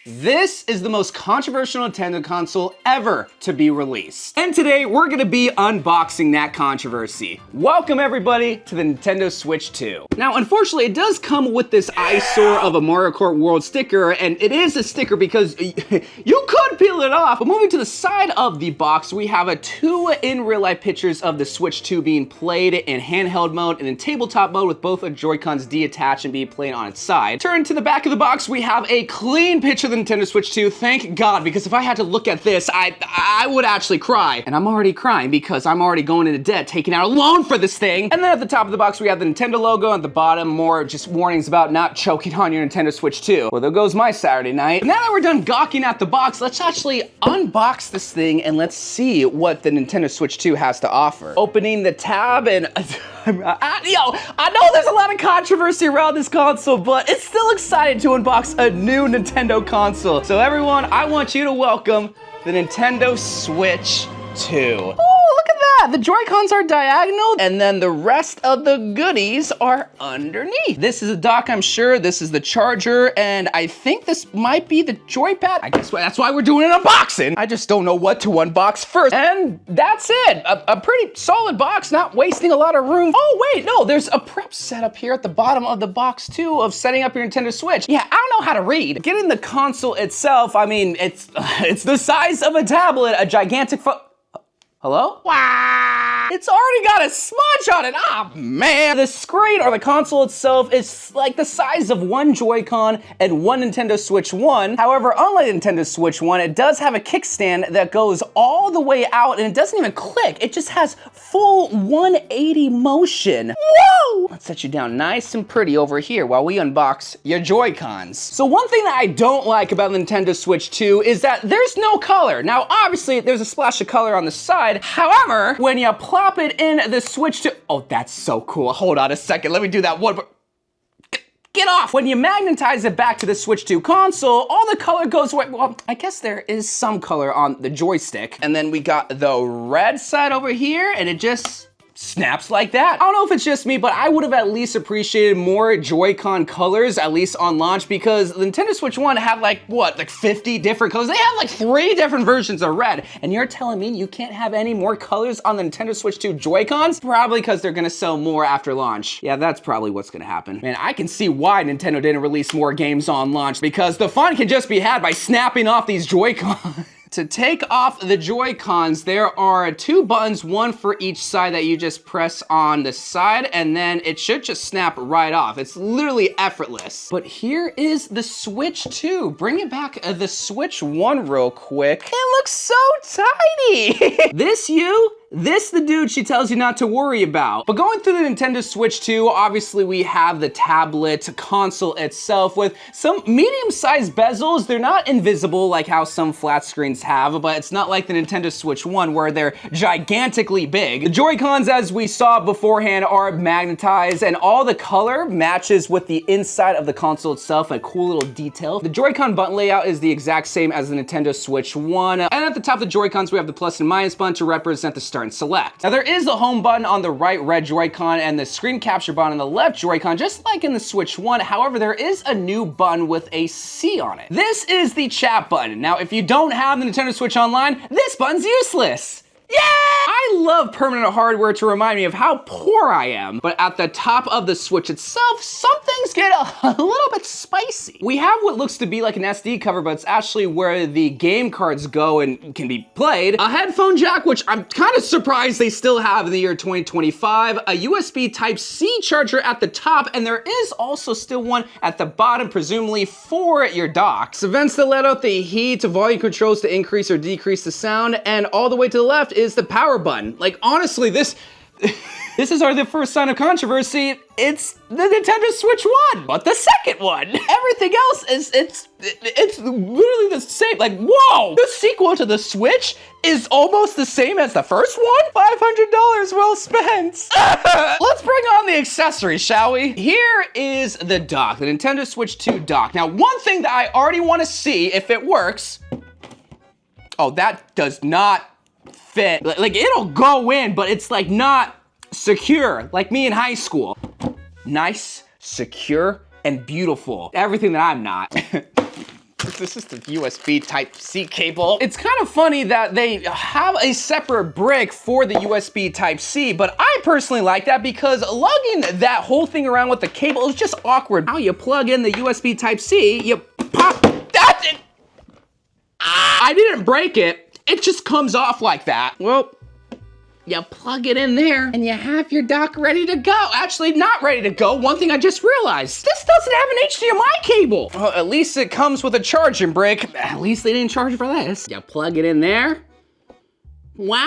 This is the most controversial Nintendo console ever to be released. And today we're gonna be unboxing that controversy. Welcome everybody to the Nintendo Switch 2. Now, unfortunately, it does come with this eyesore of a Mario Kart World sticker, and it is a sticker because you could peel it off. But moving to the side of the box, we have two in real life pictures of the Switch 2 being played in handheld mode and in tabletop mode with both of Joy-Cons detached and being played on its side. Turn to the back of the box, we have a clean picture of the Nintendo Switch 2, thank God, because if I had to look at this, I would actually cry. And I'm already crying because I'm already going into debt, taking out a loan for this thing. And then at the top of the box, we have the Nintendo logo. At the bottom, more just warnings about not choking on your Nintendo Switch 2. Well, there goes my Saturday night. But now that we're done gawking at the box, let's actually unbox this thing and let's see what the Nintendo Switch 2 has to offer. Opening the tab and... I know there's a lot of controversy around this console, but it's still exciting to unbox a new Nintendo console. So everyone, I want you to welcome the Nintendo Switch 2. Oh, look at that! The Joy-Cons are diagonal, and then the rest of the goodies are underneath. This is a dock, I'm sure. This is the charger, and I think this might be the joypad. I guess that's why we're doing an unboxing. I just don't know what to unbox first. And that's it. A pretty solid box, not wasting a lot of room. Oh, wait, no, there's a prep setup here at the bottom of the box, too, of setting up your Nintendo Switch. Yeah, I don't know how to read. Getting the console itself, I mean, it's the size of a tablet, a gigantic Hello? Wow. It's already got a smudge on it. Ah, man. The screen or the console itself is like the size of one Joy-Con and one Nintendo Switch 1. However, unlike Nintendo Switch 1, it does have a kickstand that goes all the way out and it doesn't even click. It just has full 180 motion. Whoa! Let's set you down nice and pretty over here while we unbox your Joy-Cons. So one thing that I don't like about the Nintendo Switch 2 is that there's no color. Now, obviously, there's a splash of color on the side. However, when you plop it in the Switch 2, oh, that's so cool. Hold on a second, let me do that one. Get off! When you magnetize it back to the Switch 2 console, all the color goes away. Well, I guess there is some color on the joystick. And then we got the red side over here, and it just snaps like that. I don't know if it's just me, but I would have at least appreciated more Joy-Con colors, at least on launch, because the Nintendo Switch 1 had like, what, like 50 different colors? They have like 3 different versions of red, and you're telling me you can't have any more colors on the Nintendo Switch 2 Joy-Cons? Probably because they're gonna sell more after launch. Yeah, that's probably what's gonna happen. Man, I can see why Nintendo didn't release more games on launch, because the fun can just be had by snapping off these Joy-Cons. To take off the Joy-Cons, there are 2 buttons, one for each side that you just press on the side, and then it should just snap right off. It's literally effortless. But here is the Switch 2. Bring it back the Switch 1 real quick. It looks so tiny. This the dude she tells you not to worry about. But going through the Nintendo Switch 2, obviously we have the tablet console itself with some medium-sized bezels. They're not invisible like how some flat screens have, but it's not like the Nintendo Switch 1 where they're gigantically big. The Joy-Cons, as we saw beforehand, are magnetized, and all the color matches with the inside of the console itself, a cool little detail. The Joy-Con button layout is the exact same as the Nintendo Switch 1. And at the top of the Joy-Cons, we have the plus and minus button to represent the start and select. Now there is a home button on the right red Joy-Con and the screen capture button on the left Joy-Con, just like in the Switch 1. However, there is a new button with a C on it. This is the chat button. Now, if you don't have the Nintendo Switch Online, this button's useless. Yeah! I love permanent hardware to remind me of how poor I am, but at the top of the Switch itself, some things get a little bit spicy. We have what looks to be like an SD cover, but it's actually where the game cards go and can be played. A headphone jack, which I'm kind of surprised they still have in the year 2025. A USB Type-C charger at the top, and there is also still one at the bottom, presumably for your dock. So vents that let out the heat, volume controls to increase or decrease the sound, and all the way to the left is the power button. Like, honestly, this is the first sign of controversy. It's the Nintendo Switch 1, but the second one. Everything else it's literally the same. Like, whoa! The sequel to the Switch is almost the same as the first one? $500 well spent. Let's bring on the accessories, shall we? Here is the dock, the Nintendo Switch 2 dock. Now, one thing that I already want to see if it works. Oh, that does not fit. Like, it'll go in, but it's like not secure, like me in high school. Nice, secure, and beautiful. Everything that I'm not. This is the USB Type-C cable. It's kind of funny that they have a separate brick for the USB Type-C, but I personally like that because lugging that whole thing around with the cable is just awkward. How you plug in the USB Type-C, you pop, that's it. I didn't break it. It just comes off like that. Well, you plug it in there and you have your dock ready to go. Actually, not ready to go. One thing I just realized, this doesn't have an HDMI cable. Well, at least it comes with a charging brick. At least they didn't charge for this. You plug it in there. Wow.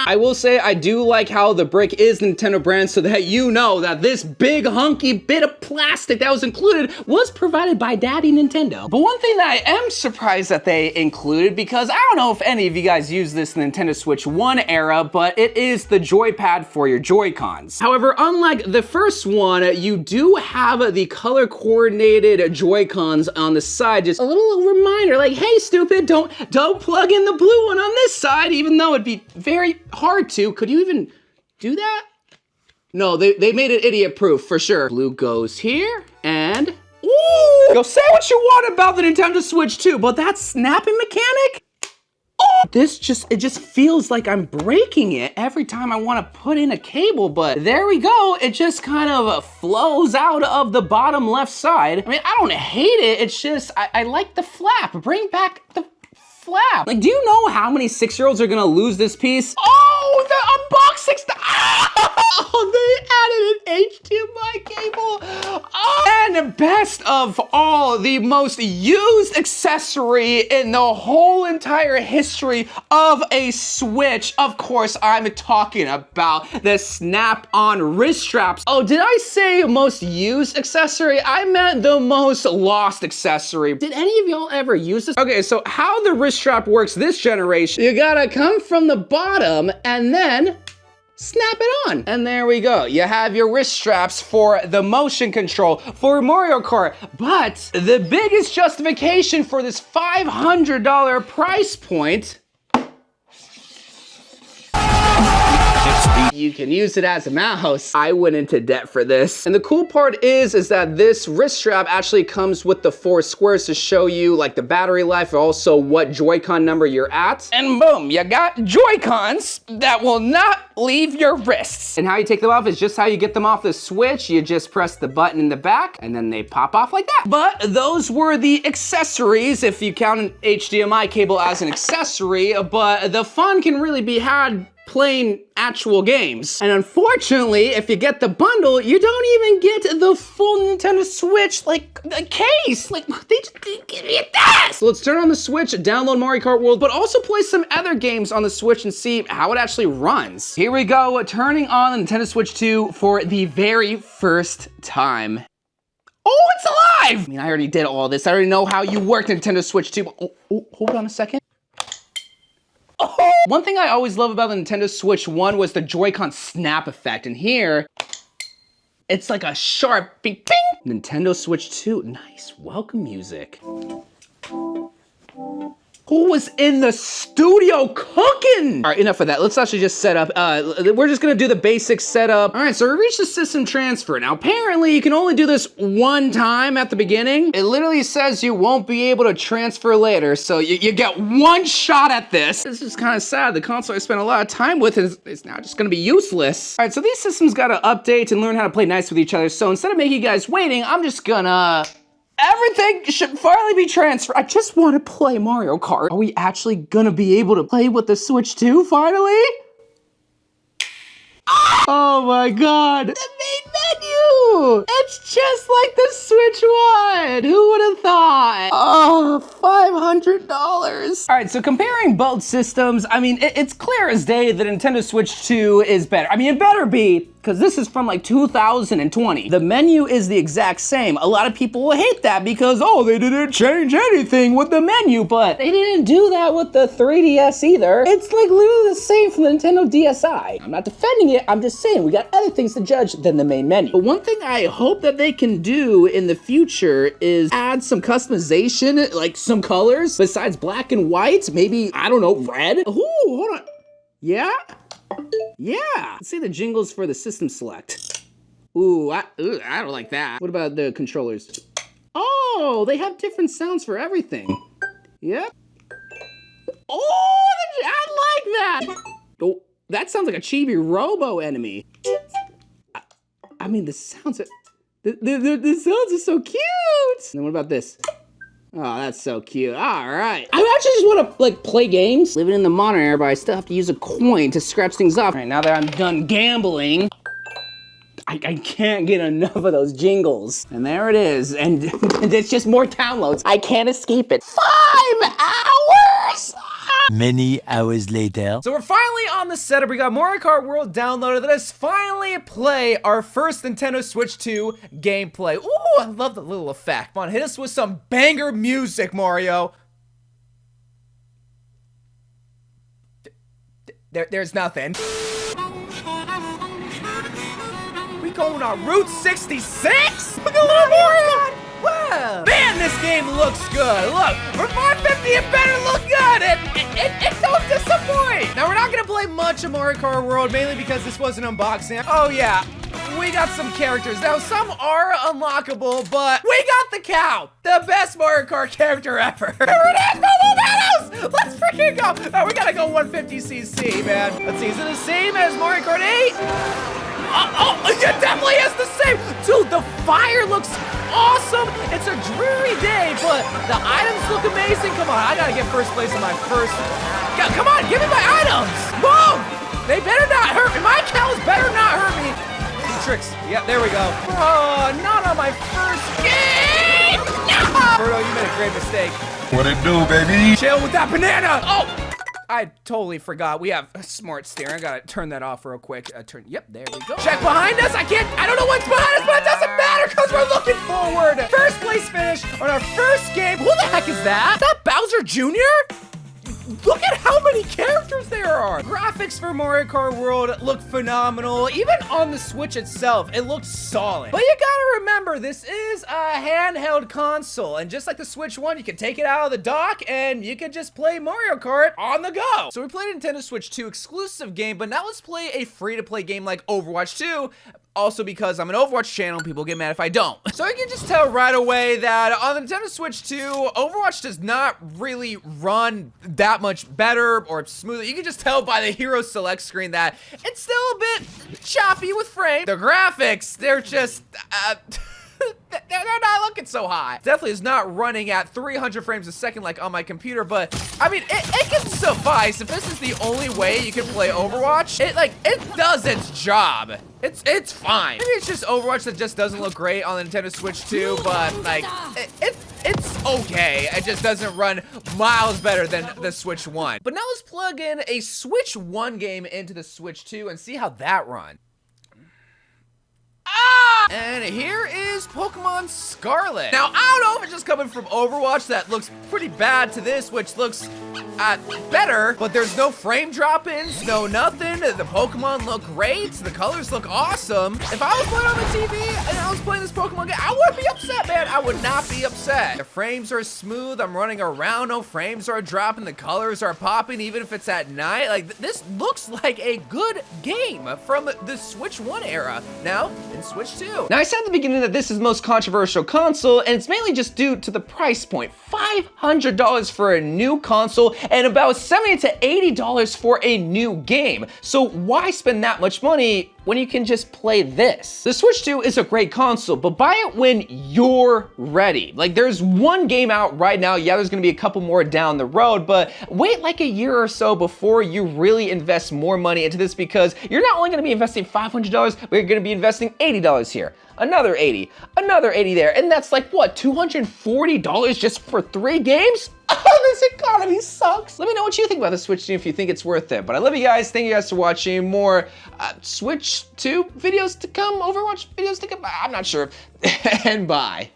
I will say I do like how the brick is Nintendo brand so that you know that this big hunky bit of plastic that was included was provided by Daddy Nintendo. But one thing that I am surprised that they included, because I don't know if any of you guys use this Nintendo Switch 1 era, but it is the joypad for your Joy-Cons. However, unlike the first one, you do have the color coordinated Joy-Cons on the side. Just a little reminder like, hey stupid, don't plug in the blue one on this side, even though it'd be very hard to. Could you even do that? No, they made it idiot proof for sure. Blue goes here and ooh, go say what you want about the Nintendo Switch 2, but that snapping mechanic, oh, it just feels like I'm breaking it every time I want to put in a cable, but there we go. It just kind of flows out of the bottom left side. I mean, I don't hate it. It's just, I like the flap. Bring back the flap. Like, do you know how many 6-year-olds are gonna lose this piece? Oh, the unboxing stuff. Oh, they added an HDMI cable. Oh, and best of all, the most used accessory in the whole entire history of a Switch. Of course, I'm talking about the snap-on wrist straps. Oh, did I say most used accessory? I meant the most lost accessory. Did any of y'all ever use this? Okay, so how the wrist strap works this generation, you gotta come from the bottom and then snap it on. And there we go. You have your wrist straps for the motion control for Mario Kart. But the biggest justification for this $500 price point, you can use it as a mouse. I went into debt for this. And the cool part is that this wrist strap actually comes with the 4 squares to show you like the battery life, also what Joy-Con number you're at. And boom, you got Joy-Cons that will not leave your wrists. And how you take them off is just how you get them off the Switch. You just press the button in the back and then they pop off like that. But those were the accessories, if you count an HDMI cable as an accessory, but the fun can really be had playing actual games. And unfortunately, if you get the bundle, you don't even get the full Nintendo Switch, like, the case. Like, they just didn't give me that. So let's turn on the Switch, download Mario Kart World, but also play some other games on the Switch and see how it actually runs. Here we go, turning on the Nintendo Switch 2 for the very first time. Oh, it's alive! I mean, I already did all this. I already know how you work Nintendo Switch 2. Oh, hold on a second. Oh. One thing I always love about the Nintendo Switch 1 was the Joy-Con snap effect, and here, it's like a sharp bing, bing. Nintendo Switch 2, nice, welcome music. Who was in the studio cooking? All right, enough of that. Let's actually just set up. We're just gonna do the basic setup. All right, so we reached the system transfer. Now, apparently you can only do this one time at the beginning. It literally says you won't be able to transfer later, so you get one shot at this. This is kind of sad. The console I spent a lot of time with is now just gonna be useless. All right, so these systems gotta update and learn how to play nice with each other. So instead of making you guys waiting, I'm just gonna... Everything should finally be transferred. I just want to play Mario Kart. Are we actually gonna be able to play with the Switch 2 finally? Oh my god. The main menu! It's just like the Switch 1. Who would have thought? Oh, $500. All right, so comparing both systems, I mean, it's clear as day that Nintendo Switch 2 is better. I mean, it better be, because this is from like 2020. The menu is the exact same. A lot of people will hate that because, oh, they didn't change anything with the menu, but they didn't do that with the 3DS either. It's like literally the same from the Nintendo DSi. I'm not defending it, I'm just saying we got other things to judge than the main menu. But one thing I hope that they can do in the future is add some customization, like some colors besides black and white, maybe, I don't know, red? Ooh, hold on. Yeah? Yeah. Let's see the jingles for the system select. Ooh, I don't like that. What about the controllers? Oh, they have different sounds for everything. Yep. Oh, I like that. Oh, that sounds like a chibi robo enemy. I mean, the sounds are, the sounds are so cute. And then what about this? Oh, that's so cute. All right. I actually just want to like play games. Living in the modern era, but I still have to use a coin to scratch things off. All right, now that I'm done gambling, I can't get enough of those jingles. And there it is. And it's just more downloads. I can't escape it. 5 hours! Many hours later. So we're finally on the setup. We got Mario Kart World downloaded. Let us finally play our first Nintendo Switch 2 gameplay. Ooh, I love the little effect. Come on, hit us with some banger music, Mario. There's nothing. We going on Route 66? Look at little Mario! Wow. Man, this game looks good. Look, for $5.50 it better look good. It don't disappoint. Now, we're not gonna play much of Mario Kart World, mainly because this was an unboxing. Oh yeah, we got some characters. Now, some are unlockable, but we got the cow. The best Mario Kart character ever. Here it is, Meadows! Let's freaking go. Now, we gotta go 150cc, man. Let's see, is it the same as Mario Kart 8? Oh, it definitely is the same. Dude, the fire looks awesome. It's a dreary day, but the items look amazing. Come on, I gotta get first place in my first. Yeah, come on, give me my items. Boom! They better not hurt me. My cows better not hurt me. Tricks. Yeah, there we go. Oh, not on my first game. No! Birdo, you made a great mistake. What it do, baby? Chill with that banana. Oh! I totally forgot. We have smart steering. I gotta turn that off real quick. Yep, there we go. Check behind us. I don't know what's behind us, but it doesn't matter because we're looking forward. First place finish on our first game. Who the heck is that? Is that Bowser Jr.? Look at how many characters there are. Graphics for Mario Kart World look phenomenal. Even on the Switch itself, it looks solid. But you gotta remember, this is a handheld console. And just like the Switch 1, you can take it out of the dock and you can just play Mario Kart on the go. So we played a Nintendo Switch 2 exclusive game, but now let's play a free-to-play game like Overwatch 2. Also because I'm an Overwatch channel, people get mad if I don't. So you can just tell right away that on the Nintendo Switch 2, Overwatch does not really run that much better or smoother. You can just tell by the hero select screen that it's still a bit choppy with frame. The graphics, they're just, they're not looking so high. Definitely is not running at 300 frames a second like on my computer, but I mean, it can suffice. If this is the only way you can play Overwatch, it does its job. It's fine. Maybe it's just Overwatch that just doesn't look great on the Nintendo Switch 2, but like, it's okay. It just doesn't run miles better than the Switch 1. But now let's plug in a Switch 1 game into the Switch 2 and see how that runs. And here is Pokemon Scarlet. Now, I don't know if it's just coming from Overwatch that looks pretty bad to this, which looks better, but there's no frame drop-ins, no nothing. The Pokemon look great. The colors look awesome. If I was playing on the TV and I was playing this Pokemon game, I wouldn't be upset, man. I would not be upset. The frames are smooth. I'm running around. No frames are dropping. The colors are popping, even if it's at night. Like, this looks like a good game from the Switch 1 era. Now, in Switch 2. Now, I said at the beginning that this is the most controversial console, and it's mainly just due to the price point. $500 for a new console, and about $70 to $80 for a new game. So why spend that much money when you can just play this? The Switch 2 is a great console, but buy it when you're ready. Like, there's one game out right now. Yeah, there's gonna be a couple more down the road, but wait like a year or so before you really invest more money into this, because you're not only gonna be investing $500, but you're gonna be investing $80 here. Another 80, another 80 there, and that's like, what, $240 just for 3 games? Oh, this economy sucks. Let me know what you think about the Switch 2 if you think it's worth it. But I love you guys. Thank you guys for watching. More Switch 2 videos to come, Overwatch videos to come. I'm not sure. And bye.